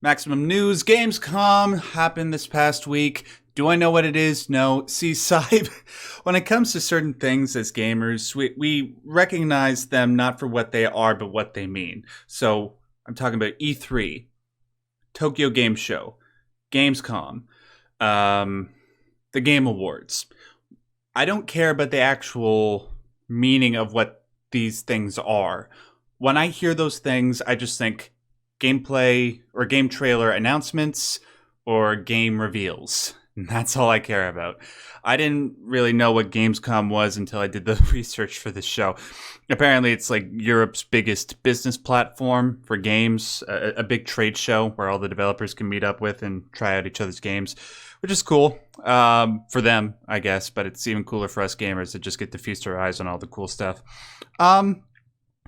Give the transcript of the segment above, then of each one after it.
Maximum News, Gamescom happened this past week. Do I know what it is? No. See, Saib, when it comes to certain things as gamers, we recognize them not for what they are, but what they mean. So I'm talking about E3, Tokyo Game Show, Gamescom, the Game Awards. I don't care about the actual meaning of what these things are. When I hear those things, I just think gameplay or game trailer announcements or game reveals. And that's all I care about. I didn't really know what Gamescom was until I did the research for this show. Apparently, it's like Europe's biggest business platform for games, a big trade show where all the developers can meet up with and try out each other's games, which is cool for them, I guess. But it's even cooler for us gamers to just get to feast our eyes on all the cool stuff.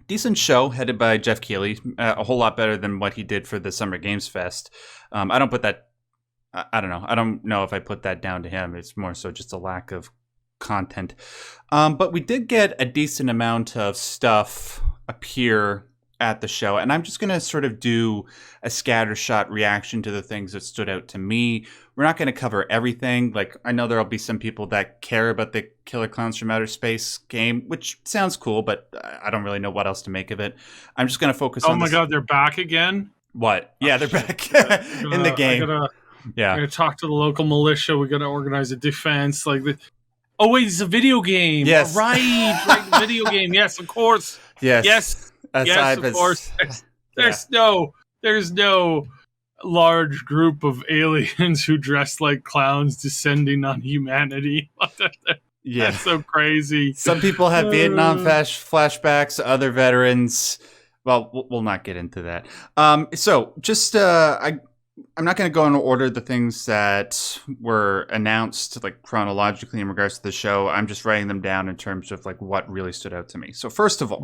Decent show headed by Jeff Keighley, a whole lot better than what he did for the Summer Games Fest. I don't put that, I don't know. I don't know if I put that down to him. It's more so just a lack of content. But we did get a decent amount of stuff appear at the show. And I'm just going to sort of do a scattershot reaction to the things that stood out to me. We're not going to cover everything. Like, I know there'll be some people that care about the Killer Clowns from Outer Space game, which sounds cool, but I don't really know what else to make of it. I'm just going to focus on Oh my God, they're back again? What? Yeah, they're back in the game. I gotta talk to the local militia. We gotta organize a defense. Oh wait, it's a video game. Yes. Right, video game. Yes, of course. Yes, of course. There's no large group of aliens who dress like clowns descending on humanity. Yeah, that's so crazy. Some people have Vietnam flashbacks. Other veterans. Well, we'll not get into that. So just I'm not going to go in order the things that were announced like chronologically in regards to the show. I'm just writing them down in terms of like what really stood out to me. So first of all,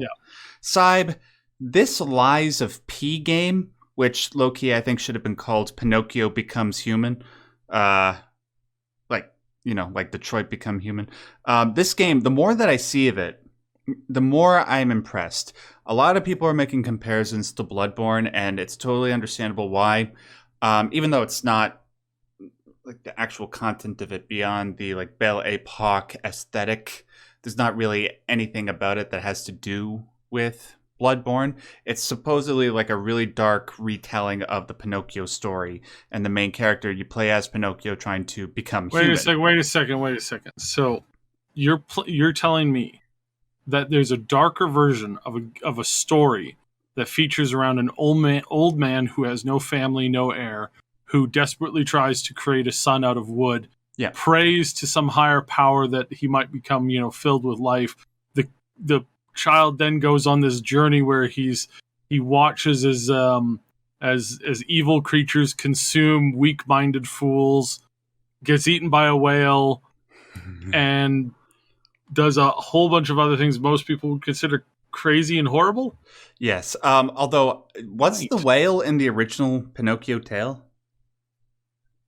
Saib, this Lies of P game, which low-key I think should have been called Pinocchio Becomes Human, like Detroit Become Human. This game, the more that I see of it, the more I'm impressed. A lot of people are making comparisons to Bloodborne, and it's totally understandable why. Even though it's not like the actual content of it beyond the like Belle Epoque aesthetic, there's not really anything about it that has to do with Bloodborne. It's supposedly like a really dark retelling of the Pinocchio story, and the main character, you play as Pinocchio trying to become human. Wait a second. So you're telling me that there's a darker version of a story that features around an old man who has no family, no heir, who desperately tries to create a son out of wood, prays to some higher power that he might become, filled with life. The child then goes on this journey where he watches as evil creatures consume weak-minded fools, gets eaten by a whale, and does a whole bunch of other things most people would consider crazy and horrible. Yes. Although, was the whale in the original Pinocchio tale?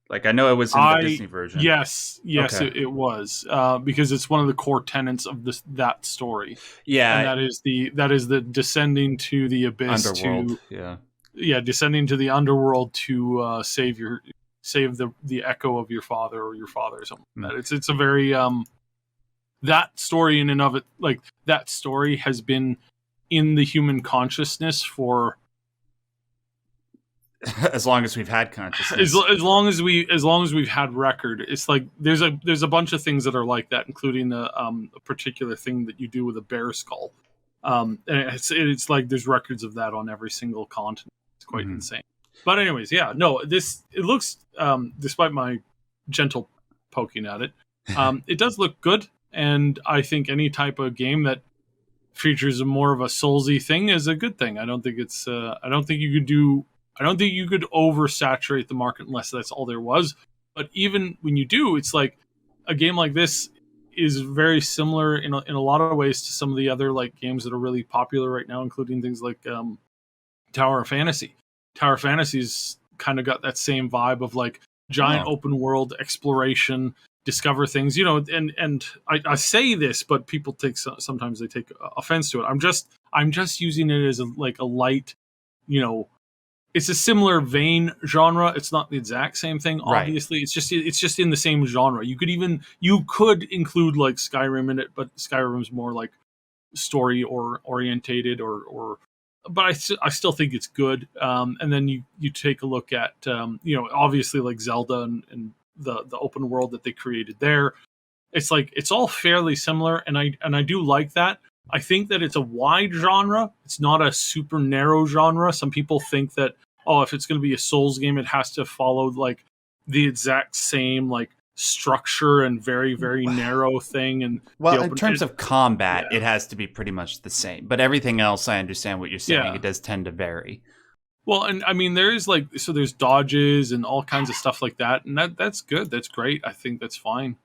Like, I know it was in the Disney version. Yes, okay. it was because it's one of the core tenets of that story. Yeah, and that is the descending to the abyss, underworld. Descending to the underworld to save the echo of your father or your father or something. Like that. It's a very that story in and of it, like that story has been in the human consciousness for as long as we've had consciousness. As long as we've had record. It's like there's a bunch of things that are like that, including a particular thing that you do with a bear skull. And it's like there's records of that on every single continent. It's quite insane. But anyways, it looks despite my gentle poking at it, it does look good. And I think any type of game that features more of a Soulsy thing is a good thing. I don't think it's. I don't think you could oversaturate the market unless that's all there was. But even when you do, it's like a game like this is very similar in a lot of ways to some of the other like games that are really popular right now, including things like Tower of Fantasy. Tower of Fantasy's kind of got that same vibe of like giant open world exploration. Discover things, and I say this, but people sometimes they take offense to it. I'm just using it as a light, it's a similar vein genre. It's not the exact same thing, Right. obviously. It's just in the same genre. You could include like Skyrim in it, but Skyrim's more like story or orientated or but I still think it's good. And then you take a look at obviously like Zelda and the open world that they created there. It's like it's all fairly similar, and I do like that. I think that it's a wide genre. It's not a super narrow genre. Some people think that, oh, if it's going to be a Souls game, it has to follow like the exact same like structure and very, very narrow thing. And well, in terms of combat, yeah. it has to be pretty much the same. But everything else, I understand what you're saying. Yeah. It does tend to vary. Well, and I mean, there's there's dodges and all kinds of stuff like that, and that's good. That's great. I think that's fine.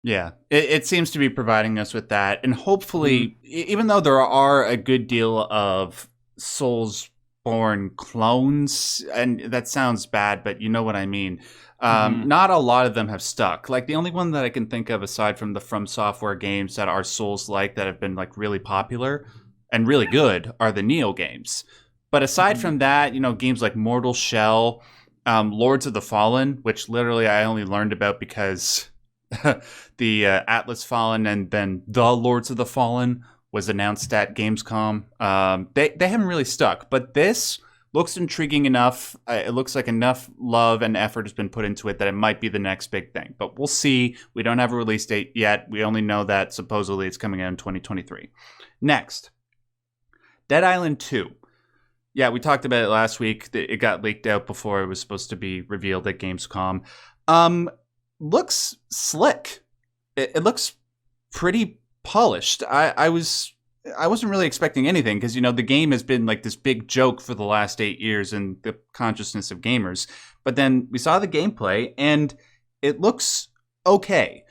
Yeah, it seems to be providing us with that. And hopefully, even though there are a good deal of Soulsborne clones, and that sounds bad, but you know what I mean, not a lot of them have stuck. Like, the only one that I can think of, aside from the From Software games that are Souls-like, that have been, like, really popular and really good, are the Neo games. But aside from that, games like Mortal Shell, Lords of the Fallen, which literally I only learned about because the Atlas Fallen and then the Lords of the Fallen was announced at Gamescom. They haven't really stuck, but this looks intriguing enough. It looks like enough love and effort has been put into it that it might be the next big thing. But we'll see. We don't have a release date yet. We only know that supposedly it's coming out in 2023. Next, Dead Island 2. Yeah, we talked about it last week. It got leaked out before it was supposed to be revealed at Gamescom. Looks slick. It looks pretty polished. I wasn't really expecting anything because the game has been like this big joke for the last 8 years in the consciousness of gamers. But then we saw the gameplay and it looks okay.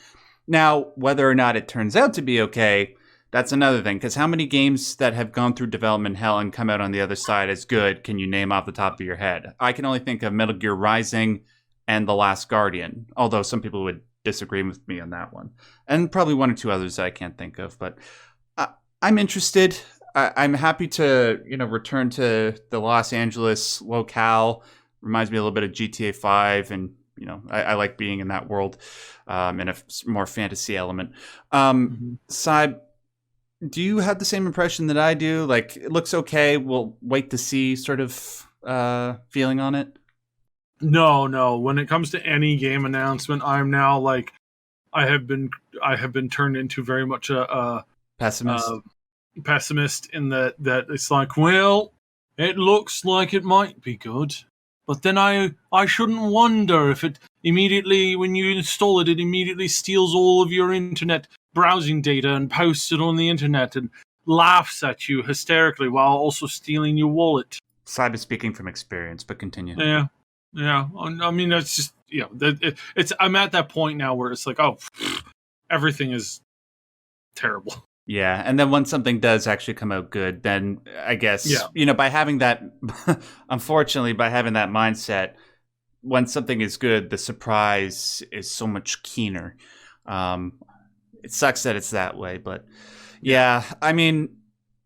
Now, whether or not it turns out to be okay, that's another thing, because how many games that have gone through development hell and come out on the other side as good can you name off the top of your head? I can only think of Metal Gear Rising and The Last Guardian, although some people would disagree with me on that one. And probably one or two others that I can't think of. But I'm interested. I'm happy to return to the Los Angeles locale. Reminds me a little bit of GTA 5, and I like being in that world in a more fantasy element. Saib, do you have the same impression that I do? Like, it looks okay. We'll wait to see sort of feeling on it. No. When it comes to any game announcement, I'm now like, I have been turned into very much a pessimist in that it's like, well, it looks like it might be good, but then I shouldn't wonder if it immediately, when you install it, it immediately steals all of your internet browsing data and posts it on the internet and laughs at you hysterically while also stealing your wallet. Saib is speaking from experience, but continue. Yeah. I mean, it's just it's. I'm at that point now where it's like, oh, everything is terrible. Yeah, and then when something does actually come out good, then I guess by having that, unfortunately, by having that mindset, when something is good, the surprise is so much keener. It sucks that it's that way, but yeah, I mean,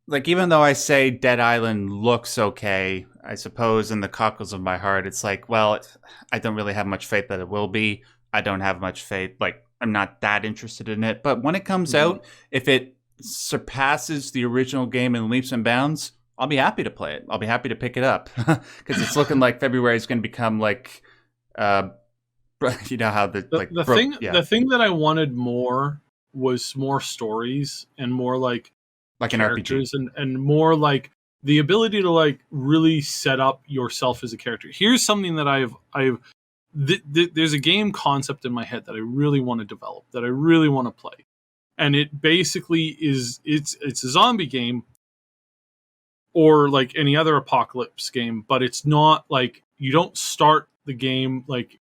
like, even though I say Dead Island looks okay, I suppose in the cockles of my heart, it's like, well, I don't really have much faith that it will be. I don't have much faith. Like, I'm not that interested in it. But when it comes out, if it surpasses the original game in leaps and bounds, I'll be happy to play it. I'll be happy to pick it up because it's looking like February is going to become like, how the thing that I wanted more was more stories and more like an RPG and more like the ability to like really set up yourself as a character. Here's something that there's a game concept in my head that I really want to develop, that I really want to play. And it basically it's a zombie game or like any other apocalypse game, but it's not like you don't start the game like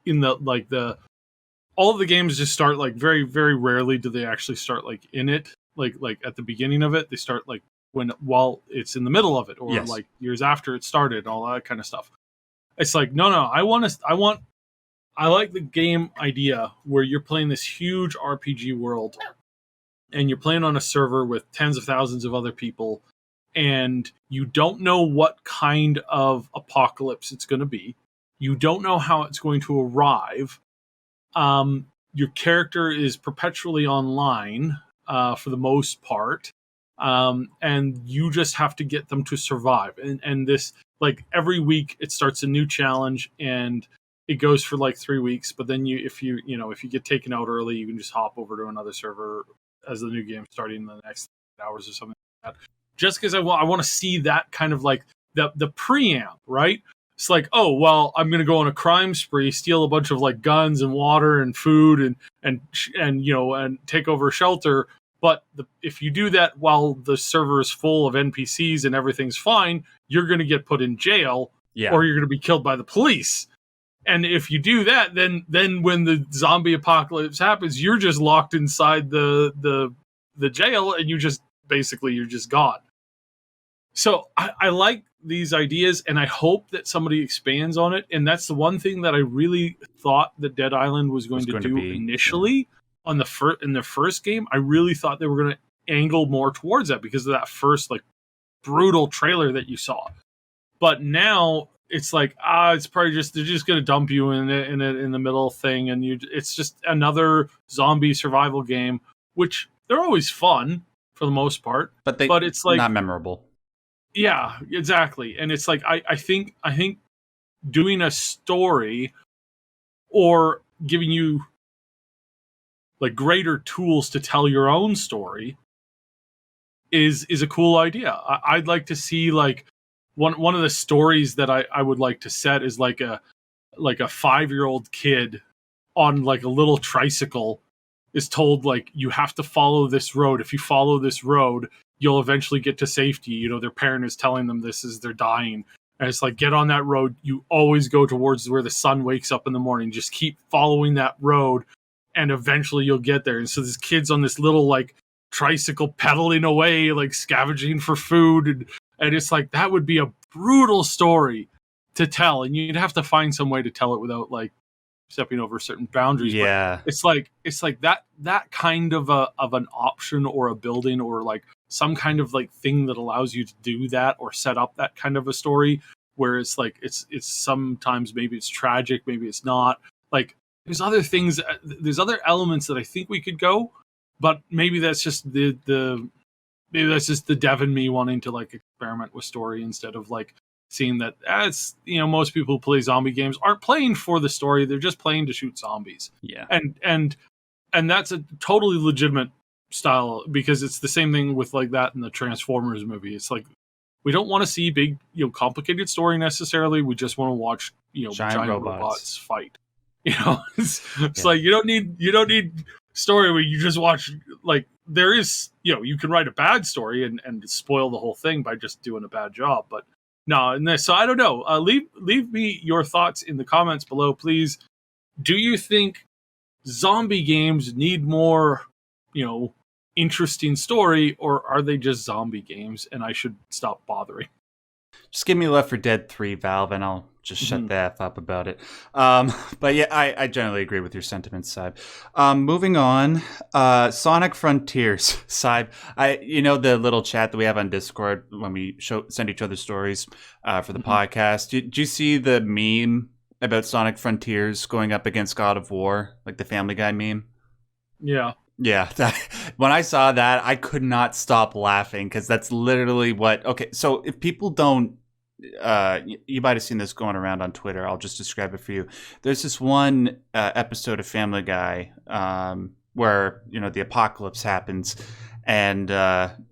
in all of the games just start like very, very rarely do they actually start like in it, like at the beginning of it. They start like while it's in the middle of it, or like years after it started, all that kind of stuff. It's like, no, I like the game idea where you're playing this huge RPG world and you're playing on a server with tens of thousands of other people and you don't know what kind of apocalypse it's going to be. You don't know how it's going to arrive. Your character is perpetually online for the most part, and you just have to get them to survive. And this, like, every week it starts a new challenge, and it goes for like 3 weeks. But then if you get taken out early, you can just hop over to another server as the new game starting in the next hours or something like that. Just because I want to see that kind of like the preamp, right? It's like, oh, well, I'm going to go on a crime spree, steal a bunch of like guns and water and food and take over a shelter. But if you do that while the server is full of NPCs and everything's fine, you're going to get put in jail, or you're going to be killed by the police. And if you do that, then when the zombie apocalypse happens, you're just locked inside the jail, and you're just gone. So I like these ideas, and I hope that somebody expands on it. And that's the one thing that I really thought that Dead Island was going to do initially in the first game. I really thought they were going to angle more towards that because of that first like brutal trailer that you saw. But now it's like it's probably they're just going to dump you in the middle thing, and it's just another zombie survival game, which they're always fun for the most part, but it's like not memorable. Yeah, exactly. And it's like I think doing a story or giving you like greater tools to tell your own story is a cool idea. I'd like to see like one of the stories that I would like to set is like a 5-year-old kid on like a little tricycle is told like you have to follow this road. If you follow this road, you'll eventually get to safety. You know, their parent is telling them this is they're dying. And it's like, get on that road. You always go towards where the sun wakes up in the morning. Just keep following that road and eventually you'll get there. And so this kid's on this little like tricycle pedaling away, like scavenging for food. And it's like, that would be a brutal story to tell. And you'd have to find some way to tell it without like stepping over certain boundaries. Yeah. But it's like that kind of an option or a building or like some kind of like thing that allows you to do that or set up that kind of a story where it's like it's sometimes maybe it's tragic, maybe it's not. Like there's other things, there's other elements that I think we could go, but maybe that's just the dev in me wanting to like experiment with story instead of like seeing that as most people who play zombie games aren't playing for the story, they're just playing to shoot zombies. Yeah. And that's a totally legitimate style because it's the same thing with like that in the Transformers movie. It's like we don't want to see big, complicated story necessarily. We just want to watch, giant robots fight. It's like you don't need story where you just watch. Like there is, you can write a bad story and spoil the whole thing by just doing a bad job. But no, so I don't know. Leave me your thoughts in the comments below, please. Do you think zombie games need more, interesting story, or are they just zombie games and I should stop bothering? Just give me Left 4 Dead 3, Valve, and I'll just shut the F up about it. But yeah, I generally agree with your sentiments, Saib. Moving on, Sonic Frontiers, Saib. The little chat that we have on Discord when we send each other stories for the podcast. Did you see the meme about Sonic Frontiers going up against God of War, like the Family Guy meme? Yeah. Yeah, when I saw that, I could not stop laughing because that's literally what... Okay, so if people don't... you might have seen this going around on Twitter. I'll just describe it for you. There's this one episode of Family Guy where, the apocalypse happens and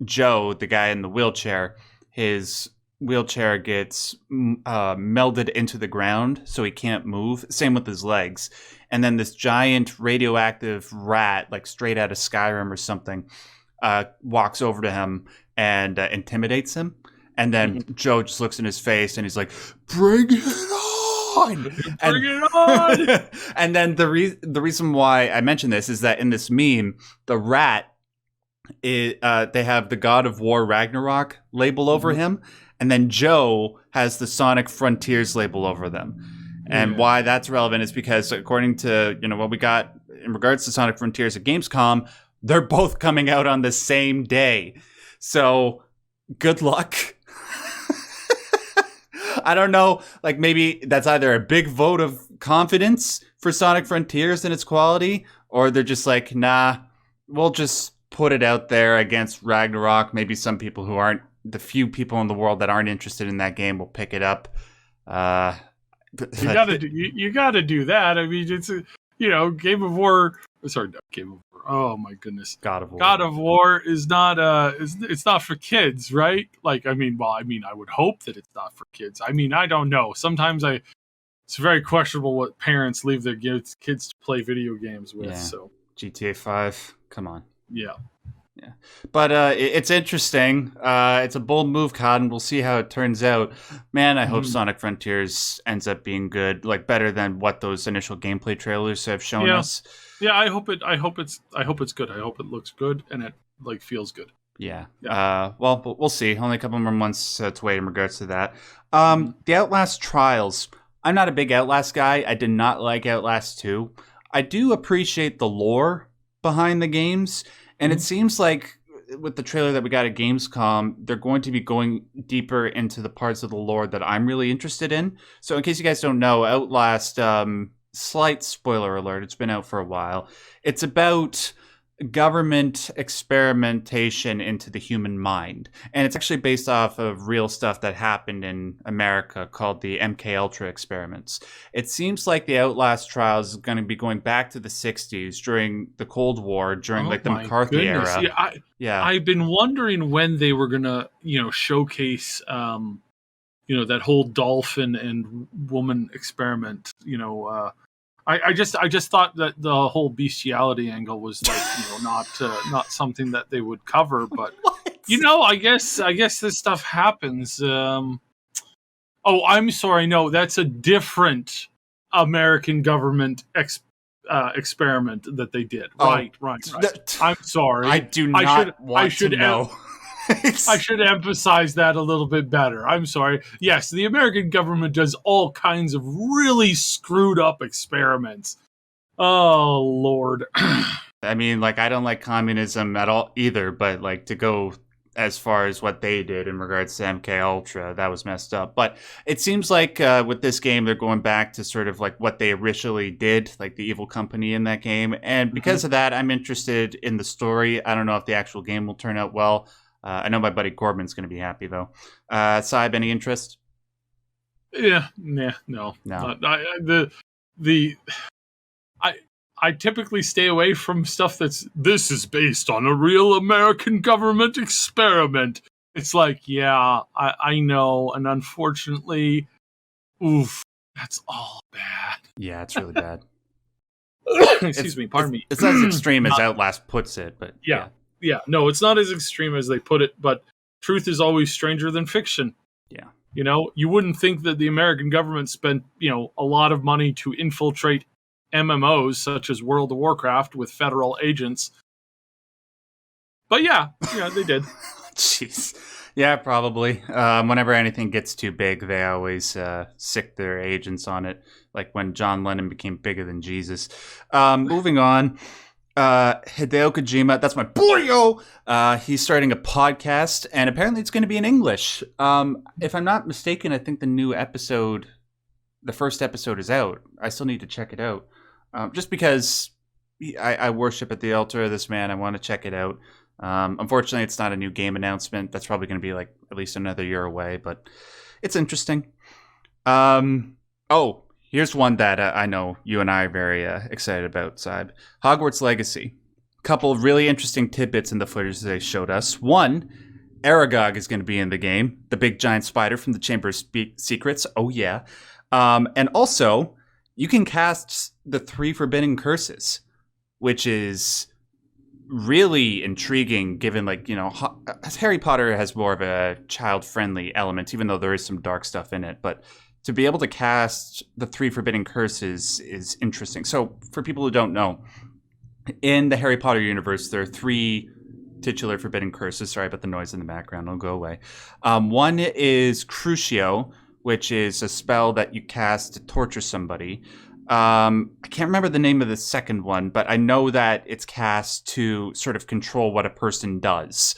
Joe, the guy in the wheelchair, his wheelchair gets melded into the ground so he can't move. Same with his legs. And then this giant radioactive rat, like straight out of Skyrim or something, walks over to him and intimidates him. And then Joe just looks in his face and he's like, "Bring it on! Bring it on!" And then the reason why I mention this is that in this meme, the rat, they have the God of War Ragnarok label over him. And then Joe has the Sonic Frontiers label over them. And why that's relevant is because according to, what we got in regards to Sonic Frontiers at Gamescom, they're both coming out on the same day. So good luck. I don't know. Like, maybe that's either a big vote of confidence for Sonic Frontiers and its quality, or they're just like, nah, we'll just put it out there against Ragnarok. Maybe some people who aren't, the few people in the world that aren't interested in that game will pick it up. You gotta do that. I mean, it's Game of War. Sorry, not Game of War. Oh my goodness, God of War. God of War is not it's not for kids, right? Like, I would hope that it's not for kids. I mean, I don't know. Sometimes it's very questionable what parents leave their kids to play video games with. Yeah. So GTA 5, come on. Yeah. But it's interesting. It's a bold move, Cotton. We'll see how it turns out. Man, I hope Sonic Frontiers ends up being good, like better than what those initial gameplay trailers have shown us. Yeah, I hope it's good. I hope it looks good and it like feels good. Yeah. Well, we'll see. Only a couple more months to wait in regards to that. The Outlast Trials. I'm not a big Outlast guy. I did not like Outlast 2. I do appreciate the lore behind the games. And it seems like with the trailer that we got at Gamescom, they're going to be going deeper into the parts of the lore that I'm really interested in. So in case you guys don't know, Outlast, slight spoiler alert, it's been out for a while. It's about government experimentation into the human mind. And it's actually based off of real stuff that happened in America called the MK Ultra experiments. It seems like the Outlast Trials is going to be going back to the 60s during the Cold War, during the McCarthy era. I've been wondering when they were going to, showcase that whole dolphin and woman experiment, I just thought that the whole bestiality angle was like, not something that they would cover, but I guess this stuff happens. I'm sorry, no, that's a different American government experiment that they did. Right. I'm sorry. I do not want to know. I should emphasize that a little bit better. I'm sorry. Yes, the American government does all kinds of really screwed up experiments. Oh, Lord. I mean, I don't like communism at all either, but to go as far as what they did in regards to MK Ultra, that was messed up. But it seems like with this game, they're going back to sort of what they originally did, like the evil company in that game. And because of that, I'm interested in the story. I don't know if the actual game will turn out well. I know my buddy Corbin's going to be happy, though. Saib, any interest? No. I typically stay away from stuff this is based on a real American government experiment. It's like, yeah, I know, and unfortunately, that's all bad. Yeah, it's really bad. Excuse me, pardon me. It's not as extreme as Outlast puts it, but yeah. Yeah, no, it's not as extreme as they put it, but truth is always stranger than fiction. Yeah. You wouldn't think that the American government spent, a lot of money to infiltrate MMOs such as World of Warcraft with federal agents. But yeah, they did. Jeez. Yeah, probably. Whenever anything gets too big, they always sick their agents on it, like when John Lennon became bigger than Jesus. Moving on. Hideo Kojima, that's my boy-o! He's starting a podcast, and apparently it's going to be in English. If I'm not mistaken, I think the first episode is out. I still need to check it out. Just because I worship at the altar of this man, I want to check it out. Unfortunately, it's not a new game announcement. That's probably going to be at least another year away, but it's interesting. Here's one that I know you and I are very excited about, Saib. Hogwarts Legacy. Couple of really interesting tidbits in the footage they showed us. One, Aragog is going to be in the game. The big giant spider from the Chamber of Secrets. Oh, yeah. And also, you can cast the 3 Forbidden Curses, which is really intriguing given, Harry Potter has more of a child-friendly element, even though there is some dark stuff in it. But to be able to cast the 3 Forbidden Curses is interesting. So, for people who don't know, in the Harry Potter universe, there are 3 titular Forbidden Curses. Sorry about the noise in the background. It'll go away. One is Crucio, which is a spell that you cast to torture somebody. I can't remember the name of the second one, but I know that it's cast to sort of control what a person does.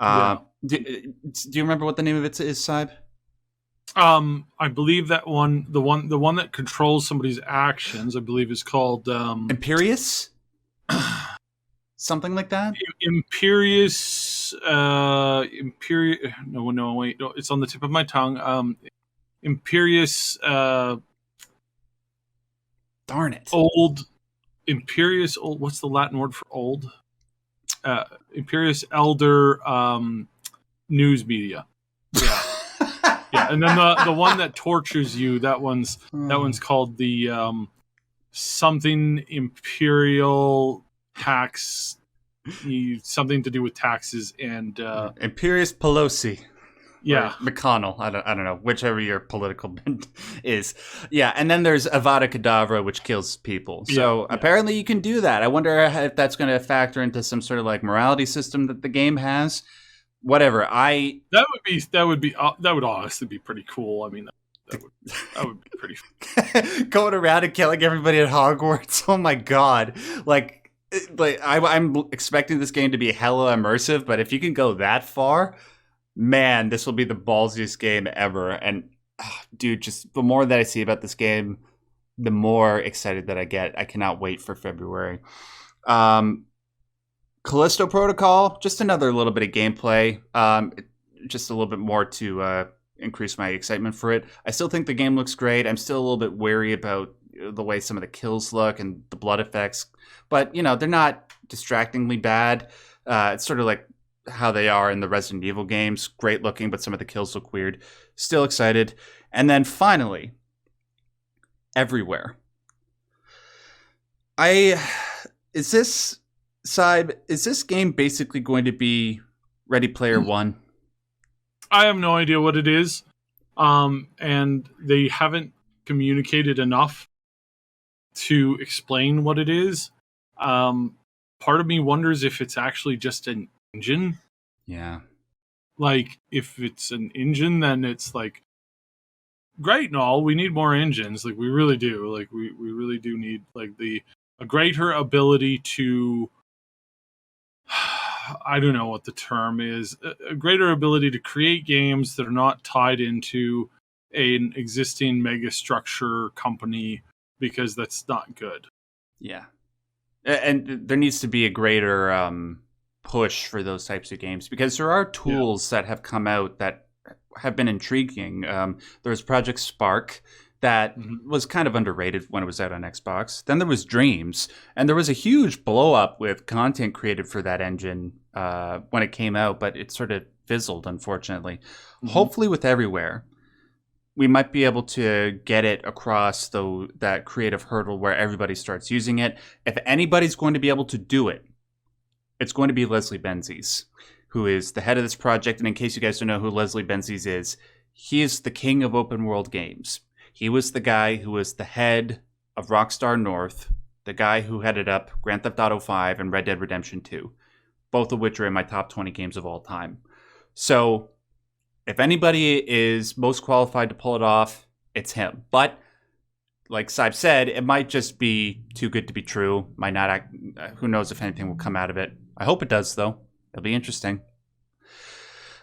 Yeah. Do you remember what the name of it is, Saib? I believe that the one that controls somebody's actions, I believe, is called Imperius? Something like that? Imperius. No, wait, no, it's on the tip of my tongue. Imperius. Darn it. Old. Imperius. Old. What's the Latin word for old? Imperius Elder. News media. Yeah. Yeah, and then the one that tortures you, that one's called the something imperial tax, something to do with taxes and Imperius Pelosi. Yeah, McConnell. I don't know, whichever your political bent is. Yeah, and then there's Avada Kedavra, which kills people. So apparently you can do that. I wonder if that's going to factor into some sort of like morality system that the game has. Whatever. That would honestly be pretty cool. I mean, that would be pretty going around and killing everybody at Hogwarts. Oh my god! Like I'm expecting this game to be hella immersive, but if you can go that far, man, this will be the ballsiest game ever. And dude, just the more that I see about this game, the more excited that I get. I cannot wait for February. Callisto Protocol, just another little bit of gameplay, just a little bit more to increase my excitement for it. I still think the game looks great. I'm still a little bit wary about the way some of the kills look and the blood effects, but they're not distractingly bad. It's sort of like how they are in the Resident Evil games. Great looking, but some of the kills look weird. Still excited. And then finally, Everywhere. Saib, is this game basically going to be Ready Player One? I have no idea what it is. And they haven't communicated enough to explain what it is. Part of me wonders if it's actually just an engine. Yeah. Like, if it's an engine, then it's like, great and all, we need more engines. Like, we really do. Like, we really do need, like, a greater ability to... I don't know what the term is. A greater ability to create games that are not tied into an existing mega structure company, because that's not good. Yeah. And there needs to be a greater push for those types of games, because there are tools that have come out that have been intriguing. There's Project Spark that was kind of underrated when it was out on Xbox. Then there was Dreams, and there was a huge blow up with content created for that engine when it came out, but it sort of fizzled, unfortunately. Hopefully with Everywhere, we might be able to get it across that creative hurdle where everybody starts using it. If anybody's going to be able to do it, it's going to be Leslie Benzies, who is the head of this project. And in case you guys don't know who Leslie Benzies is, he is the king of open world games. He was the guy who was the head of Rockstar North, the guy who headed up Grand Theft Auto 5 and Red Dead Redemption 2, both of which are in my top 20 games of all time. So if anybody is most qualified to pull it off, it's him. But like Saib said, it might just be too good to be true. Might not. Who knows if anything will come out of it. I hope it does, though. It'll be interesting.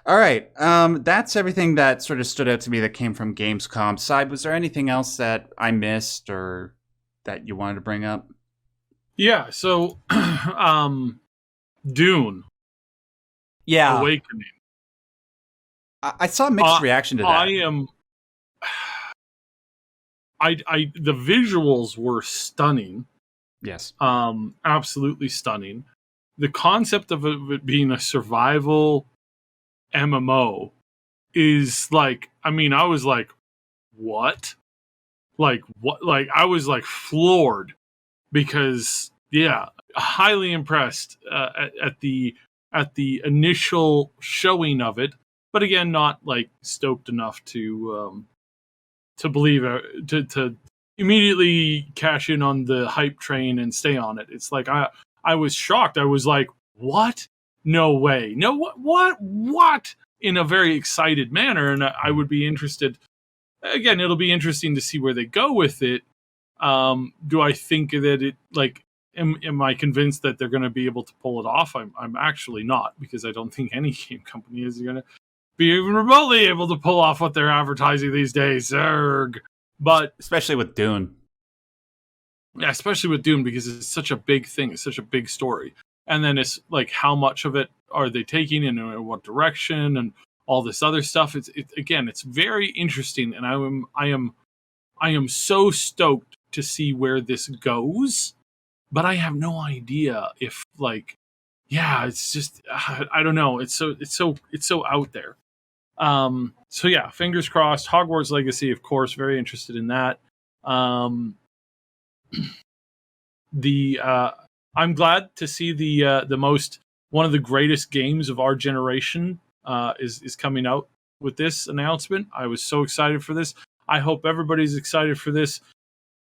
All right. That's everything that sort of stood out to me that came from Gamescom. Saib, was there anything else that I missed or that you wanted to bring up? Yeah. So, Dune. Yeah. Awakening. I saw a mixed reaction to that. The visuals were stunning. Yes. Absolutely stunning. The concept of it being a survival MMO is like, I mean, I was like, what? Like, what? Like, I was like floored, because, yeah, highly impressed at the initial showing of it. But again, not like stoked enough to believe to immediately cash in on the hype train and stay on it. It's like I was shocked. I was like, what? No way. No, what? In a very excited manner. And I would be interested. Again, it'll be interesting to see where they go with it. Do I think that it, like, am I convinced that they're going to be able to pull it off? I'm actually not, because I don't think any game company is going to be even remotely able to pull off what they're advertising these days. Zerg. But especially with Dune. Yeah, especially with Dune, because it's such a big thing. It's such a big story. And then it's like, how much of it are they taking and in what direction and all this other stuff. It's very interesting. And I am so stoked to see where this goes, but I have no idea if it's just, I don't know. It's so out there. So yeah, fingers crossed. Hogwarts Legacy, of course, very interested in that. I'm glad to see one of the greatest games of our generation is coming out with this announcement. I was so excited for this. I hope everybody's excited for this.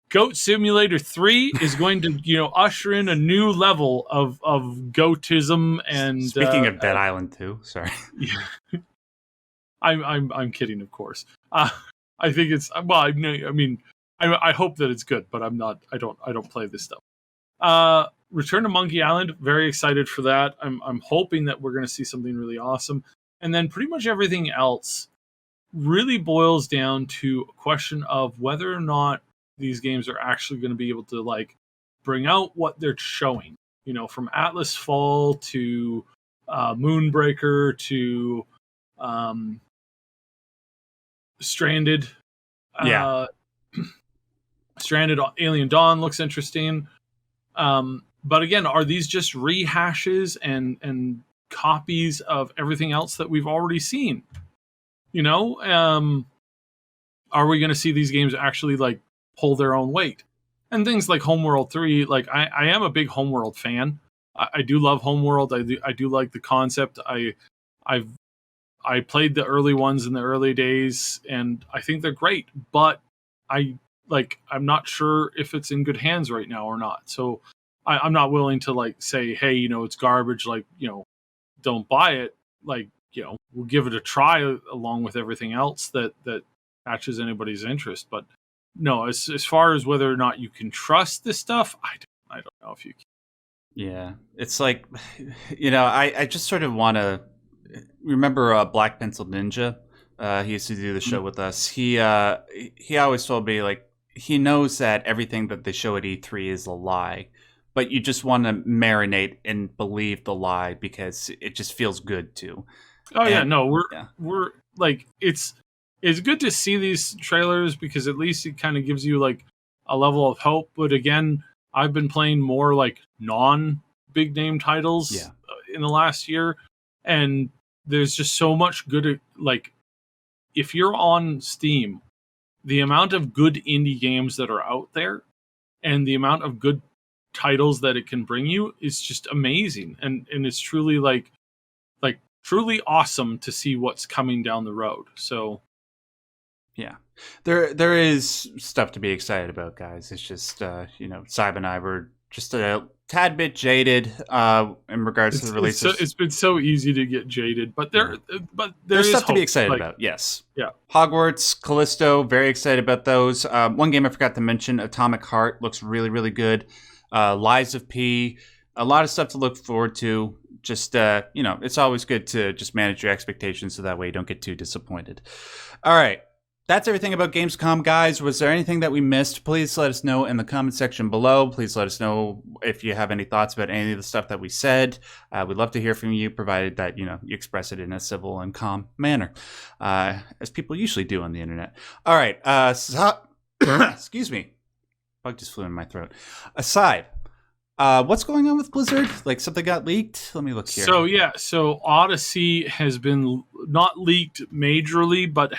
Goat Simulator 3 is going to, usher in a new level of goatism. And speaking of Dead Island 2, sorry. Yeah. I'm kidding, of course. I think it's, well, I mean, I hope that it's good, but I don't play this stuff. Return to Monkey Island, very excited for that. I'm hoping that we're going to see something really awesome. And then pretty much everything else really boils down to a question of whether or not these games are actually going to be able to bring out what they're showing. From Atlas Fall to Moonbreaker to Stranded. Yeah. Stranded Alien Dawn looks interesting. But again, are these just rehashes and copies of everything else that we've already seen? Are we going to see these games actually pull their own weight? And things like Homeworld 3, I am a big Homeworld fan. I do love Homeworld. I do like the concept. I played the early ones in the early days, and I think they're great. But I'm not sure if it's in good hands right now or not. So I'm not willing to say, hey, it's garbage. Don't buy it. We'll give it a try along with everything else that catches anybody's interest. But no, as far as whether or not you can trust this stuff, I don't know if you can. Yeah, it's I just sort of want to remember Black Pencil Ninja. He used to do the show with us. He always told me he knows that everything that they show at E3 is a lie, but you just want to marinate and believe the lie because it just feels good to. Oh yeah, no, we're it's good to see these trailers because at least it kind of gives you a level of hope. But again, I've been playing more non big name titles in the last year, and there's just so much good. If you're on Steam, the amount of good indie games that are out there and the amount of good titles that it can bring you is just amazing. And it's truly truly awesome to see what's coming down the road. So yeah, there is stuff to be excited about, guys. It's just Syb and I were just a tad bit jaded in regards to the releases. It's been so easy to get jaded, but there's stuff to be excited about. Yes. Yeah. Hogwarts, Callisto, very excited about those. One game I forgot to mention, Atomic Heart, looks really, really good. Lies of P, a lot of stuff to look forward to. Just it's always good to just manage your expectations so that way you don't get too disappointed. All right. That's everything about Gamescom, guys. Was there anything that we missed? Please let us know in the comment section below. Please let us know if you have any thoughts about any of the stuff that we said. We'd love to hear from you, provided that you express it in a civil and calm manner, as people usually do on the internet. All right. Excuse me. Bug just flew in my throat. Aside. What's going on with Blizzard? Something got leaked? Let me look here. So Odyssey has been not leaked majorly, but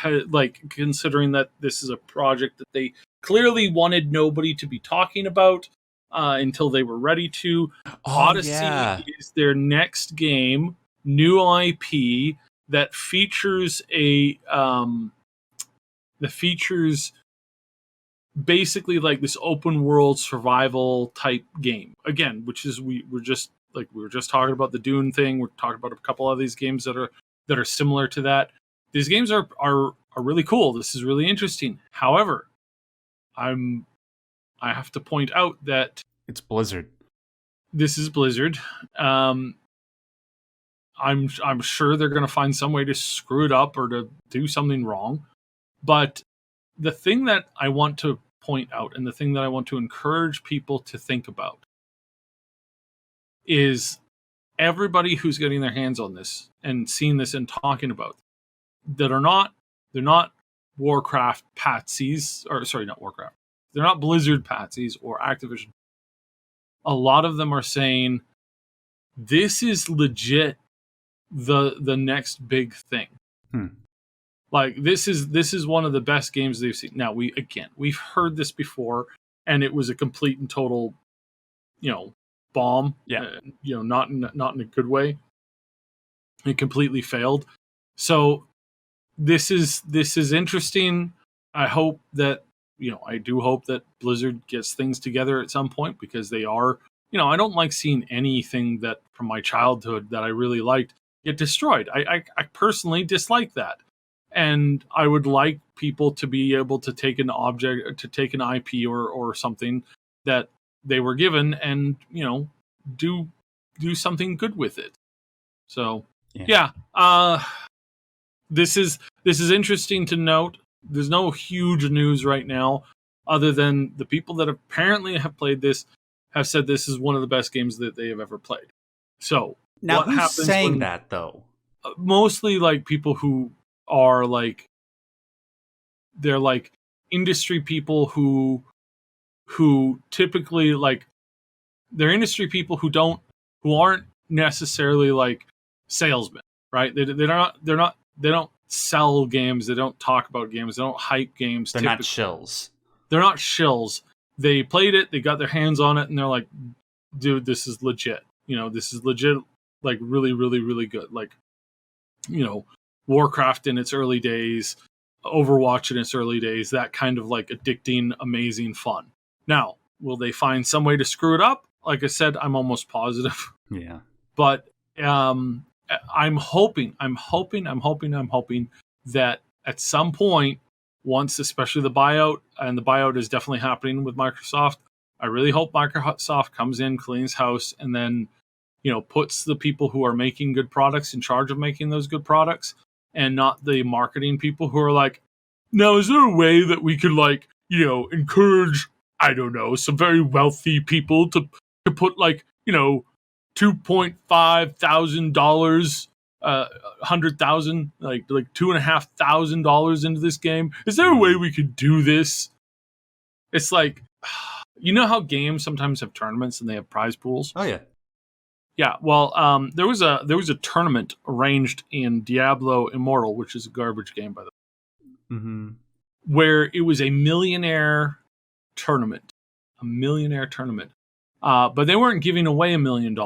considering that this is a project that they clearly wanted nobody to be talking about until they were ready to. Odyssey is their next game, new IP that features basically this open world survival type game again, which is we were just talking about the Dune thing. We're talking about a couple of these games that are similar to that. These games are really cool. This is really interesting. However, I have to point out that it's Blizzard. this is Blizzard. I'm sure they're going to find some way to screw it up or to do something wrong. But the thing that I want to point out, and the thing that I want to encourage people to think about, is everybody who's getting their hands on this and seeing this and talking about that they're not Warcraft patsies, or sorry, not Warcraft. They're not Blizzard patsies or Activision. A lot of them are saying this is legit the next big thing. Like this is one of the best games they've seen. Now we've heard this before, and it was a complete and total, bomb. Yeah. Not in a good way. It completely failed. So this is interesting. I hope that I do hope that Blizzard gets things together at some point, because they are. I don't like seeing anything that from my childhood that I really liked get destroyed. I personally dislike that. And I would like people to be able to take an object, to take an IP or something that they were given, and do something good with it. So yeah, this is interesting to note. There's no huge news right now, other than the people that apparently have played this have said this is one of the best games that they have ever played. So now, what who's happens saying that though? Mostly like people who are like, they're like industry people who typically, like, they're industry people who aren't necessarily like salesmen, right? They don't sell games, they don't talk about games, they don't hype games. They're not shills. They're not shills. They played it, they got their hands on it, and they're like, dude, this is legit. This is legit, like really, really, really good. Like, Warcraft in its early days, Overwatch in its early days, that kind of like addicting, amazing fun. Now, will they find some way to screw it up? Like I said, I'm almost positive. Yeah. But I'm hoping that at some point, once, especially the buyout, and the buyout is definitely happening with Microsoft, I really hope Microsoft comes in, cleans house, and then puts the people who are making good products in charge of making those good products, and not the marketing people who are like, now, is there a way that we could, like, encourage, I don't know, some very wealthy people to put, like, $2,500, $100,000, like $2,500 into this game? Is there a way we could do this? It's like, how games sometimes have tournaments and they have prize pools? Oh yeah. Yeah, well, there was a tournament arranged in Diablo Immortal, which is a garbage game, by the way, where it was a millionaire tournament, but they weren't giving away $1 million.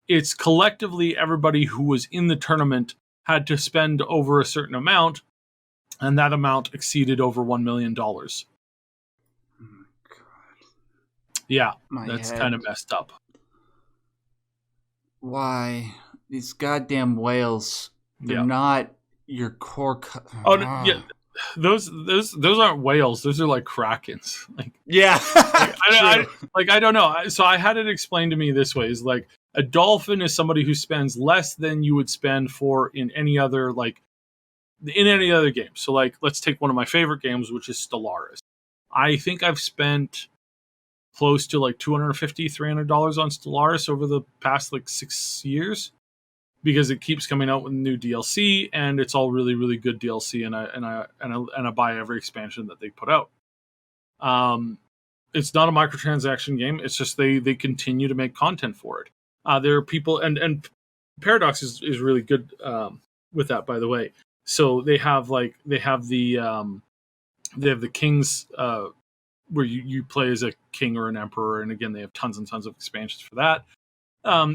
It's collectively everybody who was in the tournament had to spend over a certain amount, and that amount exceeded over $1 million. Oh my God. Yeah, that's kind of messed up. Why? These goddamn whales, they're not your core... yeah. Those aren't whales. Those are like krakens. Like, yeah. I don't know. So I had it explained to me this way: is like a dolphin is somebody who spends less than you would spend in any other game. So like, let's take one of my favorite games, which is Stellaris. I think I've spent close to like $250, $300 on Stellaris over the past like 6 years, because it keeps coming out with new DLC, and it's all really, really good DLC, and I buy every expansion that they put out. It's not a microtransaction game. It's just they continue to make content for it. There are people, and Paradox is really good with that, by the way. So they have the Kings, where you play as a king or an emperor, and again they have tons and tons of expansions for that.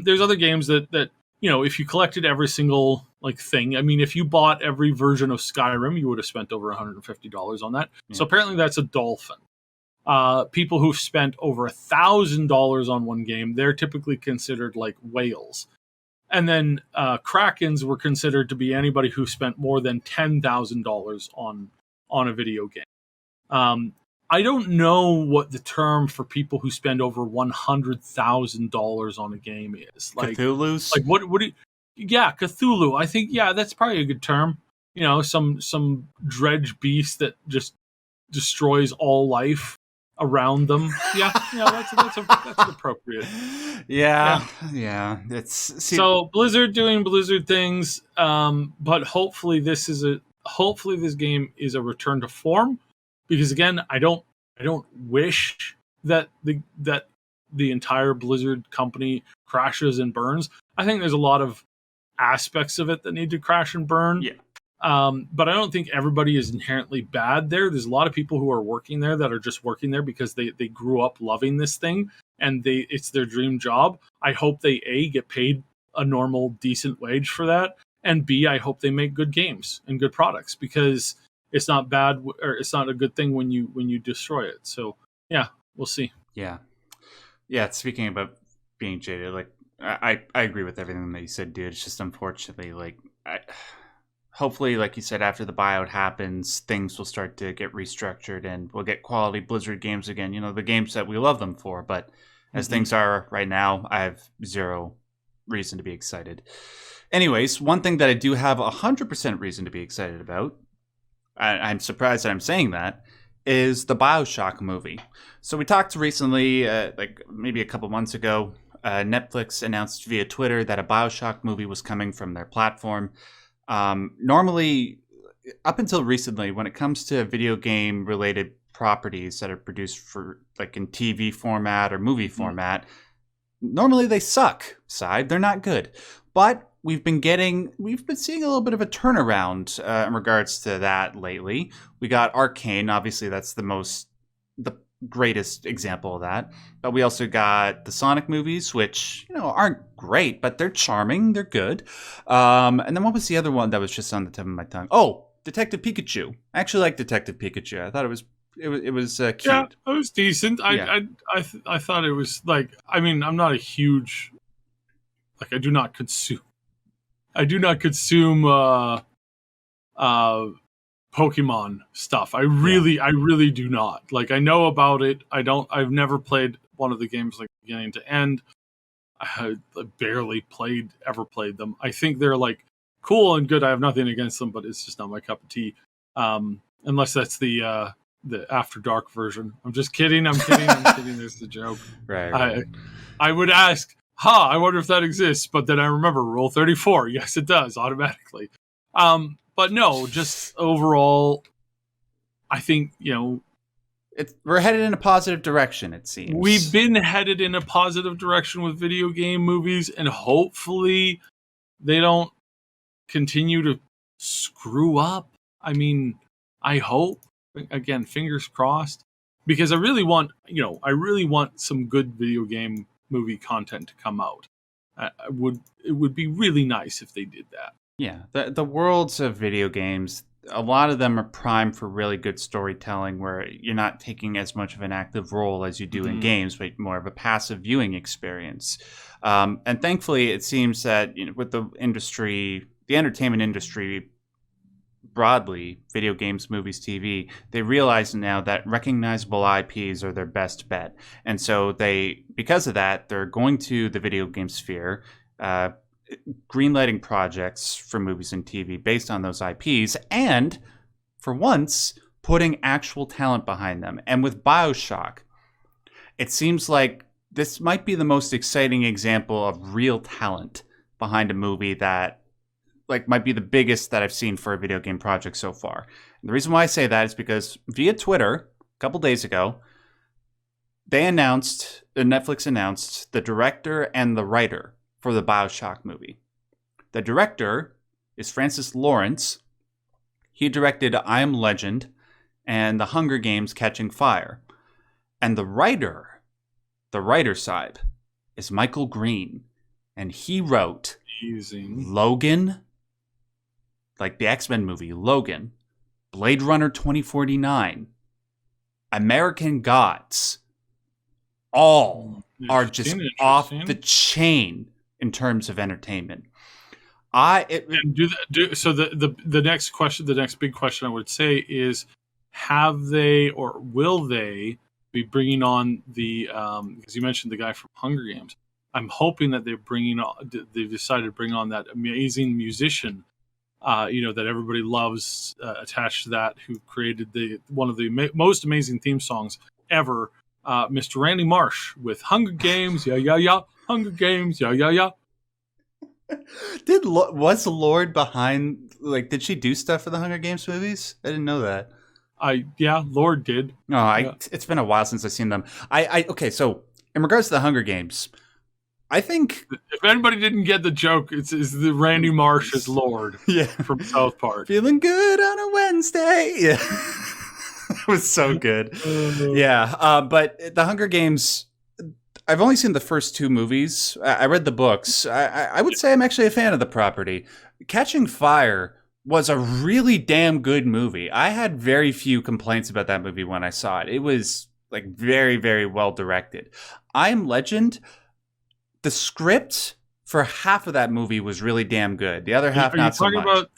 There's other games that if you collected every single thing, I mean, if you bought every version of Skyrim, you would have spent over $150 on that. Yeah. So apparently that's a dolphin. People who've spent over $1,000 on one game, they're typically considered like whales. And then Krakens were considered to be anybody who spent more than $10,000 on a video game. I don't know what the term for people who spend over $100,000 on a game is. Cthulhu's? Like what do you, yeah, Cthulhu. I think, yeah, that's probably a good term. You know, some dredge beast that just destroys all life around them. Yeah, that's appropriate. Yeah, Yeah. yeah. So Blizzard doing Blizzard things, but hopefully this game is a return to form, because again, I don't wish that the entire Blizzard company crashes and burns. I think there's a lot of aspects of it that need to crash and burn. Yeah. But I don't think everybody is inherently bad there. There's a lot of people who are working there that are just working there because they grew up loving this thing and it's their dream job. I hope they get paid a normal, decent wage for that, and B, I hope they make good games and good products, because it's not bad, or it's not a good thing when you destroy it. So yeah, we'll see. Yeah. Speaking about being jaded, like I agree with everything that you said, dude. It's just unfortunately, like, hopefully, like you said, after the buyout happens, things will start to get restructured and we'll get quality Blizzard games again. You know, the games that we love them for. But as things are right now, I have zero reason to be excited. Anyways, one thing that I do have 100% reason to be excited about, I'm surprised that I'm saying that, is the Bioshock movie. So we talked recently, like maybe a couple months ago, Netflix announced via Twitter that a Bioshock movie was coming from their platform. Normally, up until recently, when it comes to video game related properties that are produced for like in TV format or movie format, normally they suck. They're not good. But we've been seeing a little bit of a turnaround in regards to that lately. We got Arcane, obviously that's the greatest example of that. But we also got the Sonic movies, which, you know, aren't great, but they're charming, they're good. And then what was the other one that was just on the tip of my tongue? Oh, Detective Pikachu. I actually like Detective Pikachu. I thought it was cute. Yeah, it was decent. Yeah. I thought it was like, I mean, I'm not a huge, like, I do not consume Pokemon stuff. I really do not. Like, I know about it. I've never played one of the games like beginning to end. I barely ever played them. I think they're like cool and good. I have nothing against them, but it's just not my cup of tea. Unless that's the After Dark version. I'm just kidding. I'm kidding. There's a joke. Right. I would ask, I wonder if that exists, but then I remember Rule 34. Yes, it does automatically. But no, just overall, I think, you know, we're headed in a positive direction, it seems. We've been headed in a positive direction with video game movies, and hopefully they don't continue to screw up. I mean, I hope, again, fingers crossed, because I really want some good video game movie content to come out. It would be really nice if they did that. Yeah, the worlds of video games, a lot of them are primed for really good storytelling where you're not taking as much of an active role as you do in games, but more of a passive viewing experience. And thankfully, it seems that, you know, with the entertainment industry broadly, video games, movies, TV, they realize now that recognizable IPs are their best bet. And so because of that, they're going to the video game sphere, greenlighting projects for movies and TV based on those IPs, and for once, putting actual talent behind them. And with Bioshock, it seems like this might be the most exciting example of real talent behind a movie that, like, might be the biggest that I've seen for a video game project so far. And the reason why I say that is because via Twitter, a couple days ago, Netflix announced the director and the writer for the Bioshock movie. The director is Francis Lawrence. He directed I Am Legend and The Hunger Games: Catching Fire. And the writer side, is Michael Green. And he wrote Logan, like the X-Men movie, Logan, Blade Runner 2049, American Gods. All are just off the chain in terms of entertainment. So the next question, the next big question I would say is, have they or will they be bringing on the because you mentioned the guy from Hunger Games. I'm hoping that they've decided to bring on that amazing musician, that everybody loves, attached to that, who created one of the most amazing theme songs ever, Mr. Randy Marsh with Hunger Games, yeah, yeah, yeah, Hunger Games, yeah, yeah, yeah. Was Lord behind? Like, did she do stuff for the Hunger Games movies? I didn't know that. Lord did. No, Yeah. It's been a while since I've seen them. Okay. So in regards to the Hunger Games, I think if anybody didn't get the joke, it's the Randy Marsh as Lord, from South Park. Feeling good on a Wednesday. Yeah, it was so good. Yeah, but the Hunger Games, I've only seen the first 2 movies. I read the books. I would say I'm actually a fan of the property. Catching Fire was a really damn good movie. I had very few complaints about that movie when I saw it. It was like very, very well directed. I Am Legend, the script for half of that movie was really damn good. The other half, not so much.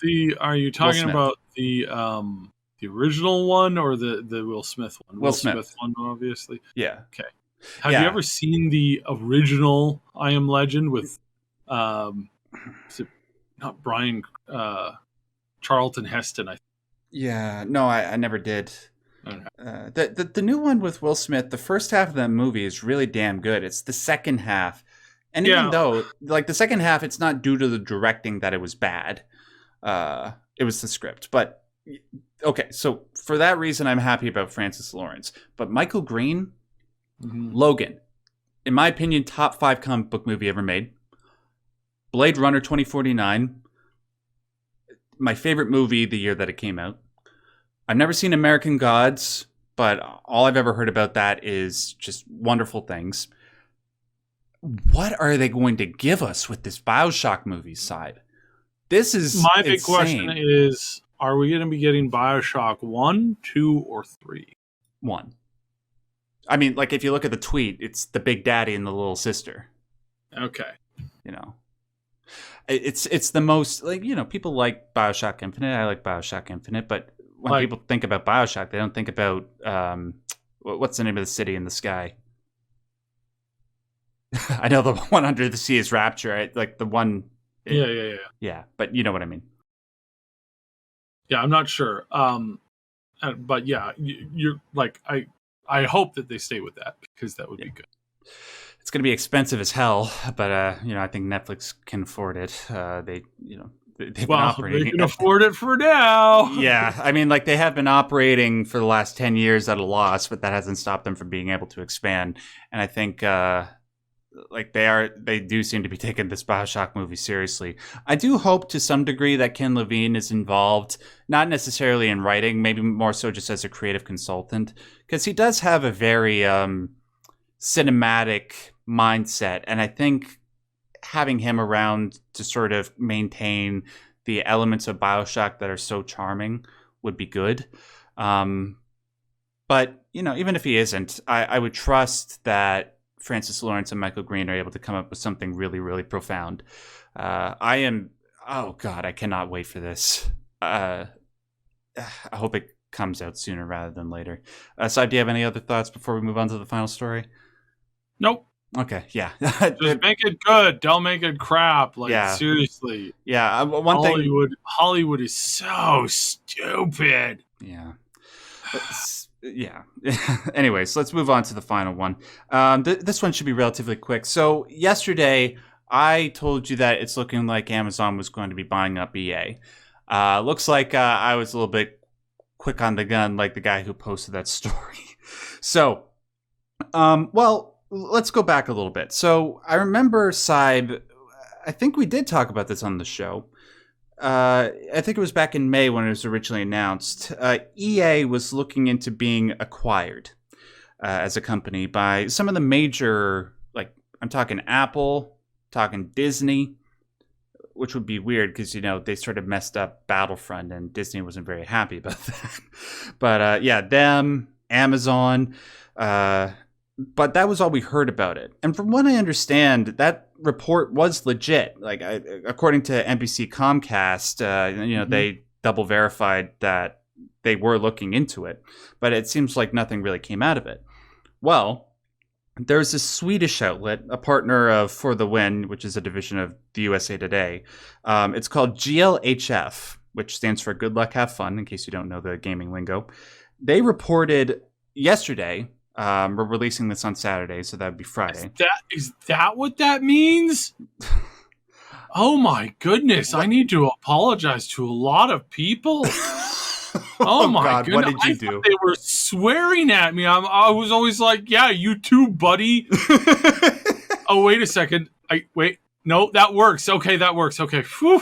Are you talking about the original one or the Will Smith one? Will Smith one, obviously. Yeah. Okay. Have you ever seen the original I Am Legend with, is it not Brian, Charlton Heston? Yeah. No, I never did. Okay. The new one with Will Smith, the first half of that movie is really damn good. It's the second half. And even though, like, the second half, it's not due to the directing that it was bad. It was the script. But, okay, so for that reason, I'm happy about Francis Lawrence. But Michael Green, Logan, in my opinion, top 5 comic book movie ever made. Blade Runner 2049, my favorite movie the year that it came out. I've never seen American Gods, but all I've ever heard about that is just wonderful things. What are they going to give us with this Bioshock movie side? This is my big question is, are we going to be getting Bioshock 1, 2, or 3? 1. I mean, like, if you look at the tweet, it's the big daddy and the little sister. Okay. It's the most, like, people like Bioshock Infinite. I like Bioshock Infinite, but when people think about Bioshock, they don't think about, what's the name of the city in the sky? I know the one under the sea is Rapture, like the one. Yeah, but you know what I mean. Yeah, I'm not sure. But yeah, you're like, I hope that they stay with that, because that would be good. It's going to be expensive as hell, but I think Netflix can afford it. They've been operating. They can afford it for now. Yeah, I mean, like, they have been operating for the last 10 years at a loss, but that hasn't stopped them from being able to expand. And I think they do seem to be taking this Bioshock movie seriously. I do hope to some degree that Ken Levine is involved, not necessarily in writing, maybe more so just as a creative consultant, because he does have a very cinematic mindset, and I think having him around to sort of maintain the elements of Bioshock that are so charming would be good. But even if he isn't, I would trust that Francis Lawrence and Michael Green are able to come up with something really, really profound. Oh God, I cannot wait for this. I hope it comes out sooner rather than later. Saib, do you have any other thoughts before we move on to the final story? Nope. Okay, yeah. Just make it good. Don't make it crap. Seriously. Yeah, Hollywood is so stupid. Yeah. Yeah. Anyways, let's move on to the final one. This one should be relatively quick. So yesterday, I told you that it's looking like Amazon was going to be buying up EA. Looks like I was a little bit quick on the gun, like the guy who posted that story. So, let's go back a little bit. So I remember, Saib, I think we did talk about this on the show. I think it was back in May when it was originally announced. EA was looking into being acquired as a company by some of the major, like, I'm talking Apple, talking Disney, which would be weird because, they sort of messed up Battlefront and Disney wasn't very happy about that. But them, Amazon, but that was all we heard about it. And from what I understand, that report was legit. Like, according to NBC Comcast, they double verified that they were looking into it, but it seems like nothing really came out of it. Well, there's a Swedish outlet, a partner of For the Win, which is a division of the USA Today. It's called GLHF, which stands for Good Luck, Have Fun, in case you don't know the gaming lingo. They reported yesterday, we're releasing this on Saturday, so that would be Friday. Is that what that means? Oh my goodness, I need to apologize to a lot of people. Oh my God, goodness. What did you do? They were swearing at me. I was always like, yeah, you too, buddy. Oh, wait a second. Wait. No, that works. Okay, that works. Okay. Whew.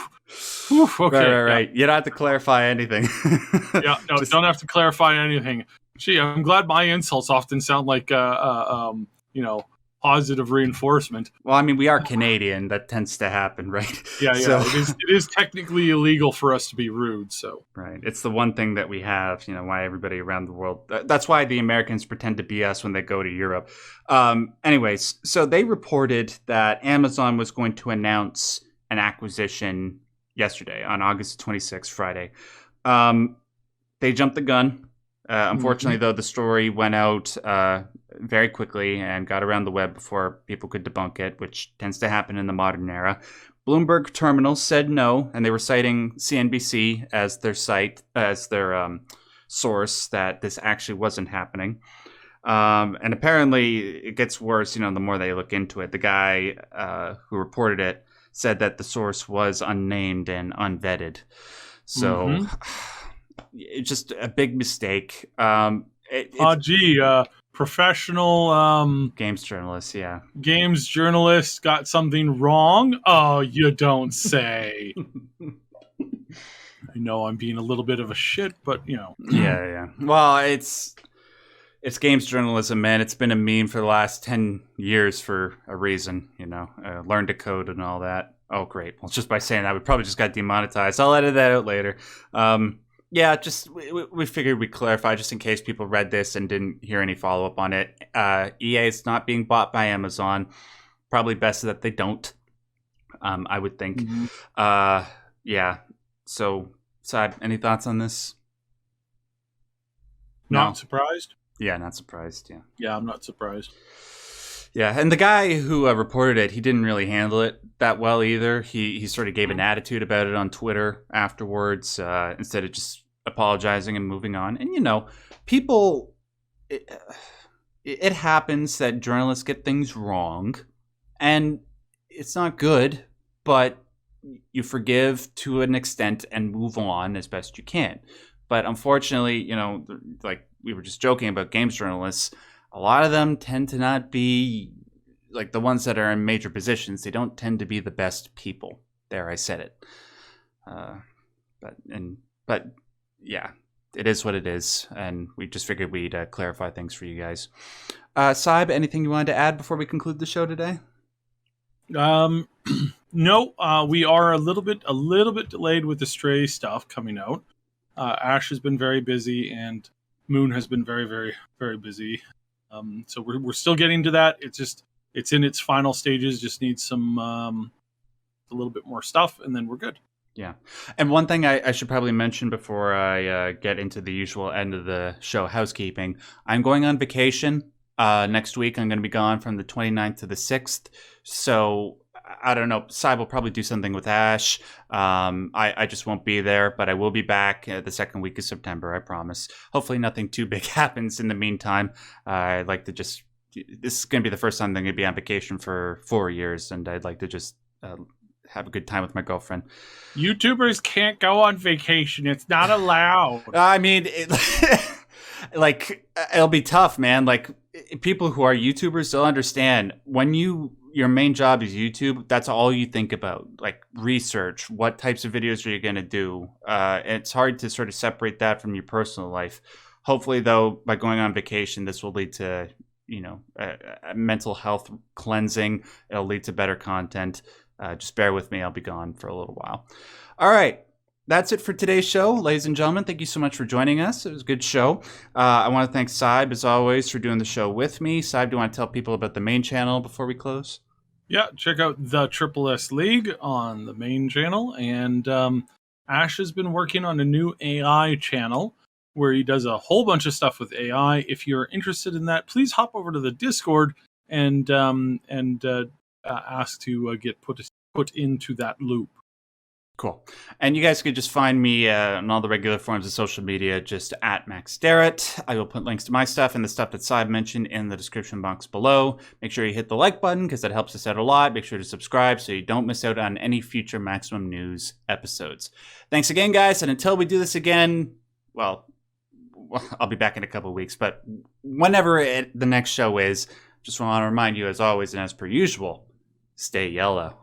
Okay. Right. Yeah. You don't have to clarify anything. Yeah, no, don't have to clarify anything. Gee, I'm glad my insults often sound like, positive reinforcement. Well, I mean, we are Canadian. That tends to happen, right? Yeah. So, it is technically illegal for us to be rude. So right, it's the one thing that we have. Why everybody around the world. That's why the Americans pretend to be us when they go to Europe. Anyways, so they reported that Amazon was going to announce an acquisition yesterday on August 26th, Friday. They jumped the gun. Unfortunately, though, the story went out very quickly and got around the web before people could debunk it, which tends to happen in the modern era. Bloomberg Terminal said no, and they were citing CNBC as their source that this actually wasn't happening. And apparently, it gets worse. The more they look into it, the guy who reported it said that the source was unnamed and unvetted. So. It's just a big mistake. Professional games journalist, yeah. Games journalist got something wrong? Oh, you don't say. I know I'm being a little bit of a shit, but Yeah. Well, it's games journalism, man. It's been a meme for the last 10 years for a reason, learn to code and all that. Oh, great. Well, just by saying that, we probably just got demonetized. I'll edit that out later. Yeah, just we figured we'd clarify just in case people read this and didn't hear any follow-up on it. EA is not being bought by Amazon. Probably best that they don't, I would think. Mm-hmm. Yeah. So, Saib, any thoughts on this? Not surprised? Yeah, not surprised, yeah. Yeah, I'm not surprised. Yeah, and the guy who reported it, he didn't really handle it that well either. He sort of gave an attitude about it on Twitter afterwards, instead of just apologizing and moving on. And, people, it happens that journalists get things wrong, and it's not good, but you forgive to an extent and move on as best you can. But unfortunately, like we were just joking about games journalists, a lot of them tend to not be like the ones that are in major positions. They don't tend to be the best people. There, I said it. But yeah, it is what it is, and we just figured we'd clarify things for you guys. Saib, anything you wanted to add before we conclude the show today? No, we are a little bit delayed with the Stray stuff coming out. Ash has been very busy, and Moon has been very, very, very busy. So we're still getting to that. It's in its final stages. Just needs some a little bit more stuff, and then we're good. Yeah. And one thing I should probably mention before I get into the usual end of the show, housekeeping. I'm going on vacation next week. I'm going to be gone from the 29th to the 6th. So I don't know. Sai will probably do something with Ash. I just won't be there, but I will be back the second week of September, I promise. Hopefully nothing too big happens in the meantime. I'd like to just... This is going to be the first time I'm going to be on vacation for 4 years, and I'd like to just... have a good time with my girlfriend. YouTubers can't go on vacation. It's not allowed. I mean, it'll be tough, man. Like, people who are YouTubers, they'll understand. When your main job is YouTube, that's all you think about. Like, research. What types of videos are you going to do? It's hard to sort of separate that from your personal life. Hopefully, though, by going on vacation, this will lead to, a mental health cleansing. It'll lead to better content. Just bear with me. I'll be gone for a little while. All right. That's it for today's show. Ladies and gentlemen, thank you so much for joining us. It was a good show. I want to thank Saib, as always, for doing the show with me. Saib, do you want to tell people about the main channel before we close? Yeah, check out the Triple S League on the main channel. And Ash has been working on a new AI channel. where he does a whole bunch of stuff with AI. If you're interested in that, please hop over to the Discord and ask to get put into that loop. Cool. And you guys could just find me on all the regular forms of social media, just at Max Derrat. I will put links to my stuff and the stuff that Syb mentioned in the description box below. Make sure you hit the like button because that helps us out a lot. Make sure to subscribe so you don't miss out on any future Maximum News episodes. Thanks again, guys. And until we do this again, well, I'll be back in a couple of weeks, but whenever the next show is, just want to remind you, as always and as per usual, stay yellow.